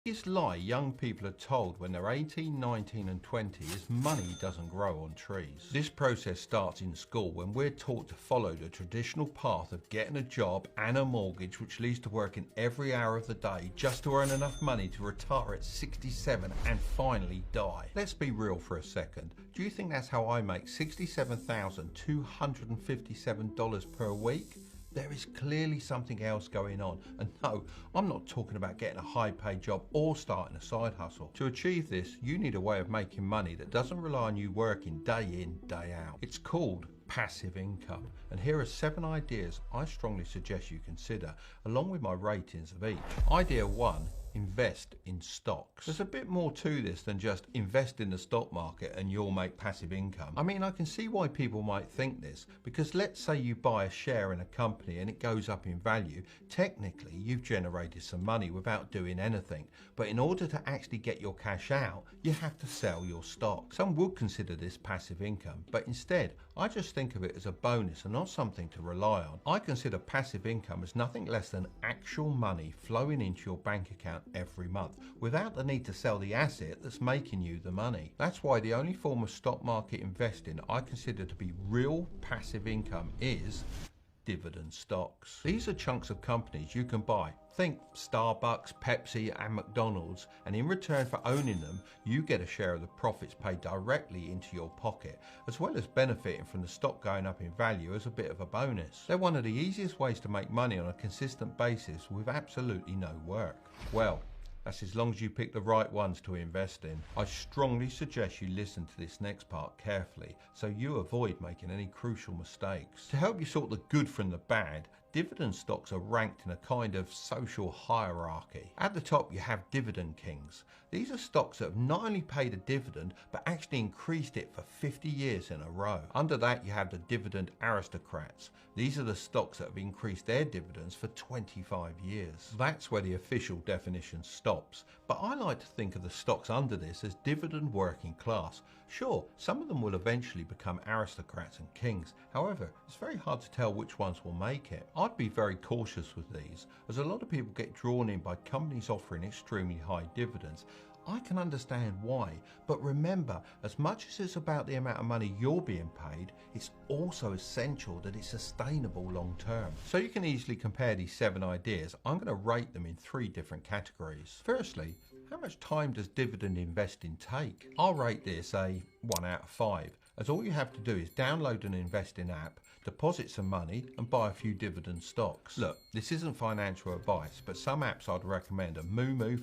Biggest lie young people are told when they're 18, 19 and 20 is money doesn't grow on trees. This process starts in school when we're taught to follow the traditional path of getting a job and a mortgage, which leads to working every hour of the day just to earn enough money to retire at 67 and finally die. Let's be real for a second. Do you think that's how I make $67,257 per week? There is clearly something else going on, and no, I'm not talking about getting a high paid job or starting a side hustle. To achieve this, you need a way of making money that doesn't rely on you working day in, day out. It's called passive income, and here are 7 ideas I strongly suggest you consider, along with my ratings of each. Idea 1. Invest in stocks. There's a bit more to this than just invest in the stock market and you'll make passive income. I mean, I can see why people might think this, because let's say you buy a share in a company and it goes up in value. Technically, you've generated some money without doing anything, but in order to actually get your cash out, you have to sell your stock. Some would consider this passive income, but instead, I just think of it as a bonus and not something to rely on. I consider passive income as nothing less than actual money flowing into your bank account every month without the need to sell the asset that's making you the money. That's why the only form of stock market investing I consider to be real passive income is dividend stocks. These are chunks of companies you can buy. Think Starbucks, Pepsi and McDonald's, and in return for owning them, you get a share of the profits paid directly into your pocket, as well as benefiting from the stock going up in value as a bit of a bonus. They're one of the easiest ways to make money on a consistent basis with absolutely no work. Well, that's as long as you pick the right ones to invest in. I strongly suggest you listen to this next part carefully so you avoid making any crucial mistakes. To help you sort the good from the bad, dividend stocks are ranked in a kind of social hierarchy. At the top you have dividend kings. These are stocks that have not only paid a dividend but actually increased it for 50 years in a row. Under that you have the dividend aristocrats. These are the stocks that have increased their dividends for 25 years. That's where the official definition stops. But I like to think of the stocks under this as dividend working class. Sure, some of them will eventually become aristocrats and kings. However, it's very hard to tell which ones will make it. I'd be very cautious with these, as a lot of people get drawn in by companies offering extremely high dividends. I can understand why, but remember, as much as it's about the amount of money you're being paid, it's also essential that it's sustainable long term. So you can easily compare these 7 ideas. I'm going to rate them in 3 different categories. Firstly, how much time does dividend investing take? I'll rate this a 1 out of 5, as all you have to do is download an investing app, deposit some money and buy a few dividend stocks. Look, this isn't financial advice, but some apps I'd recommend are Moomoo for the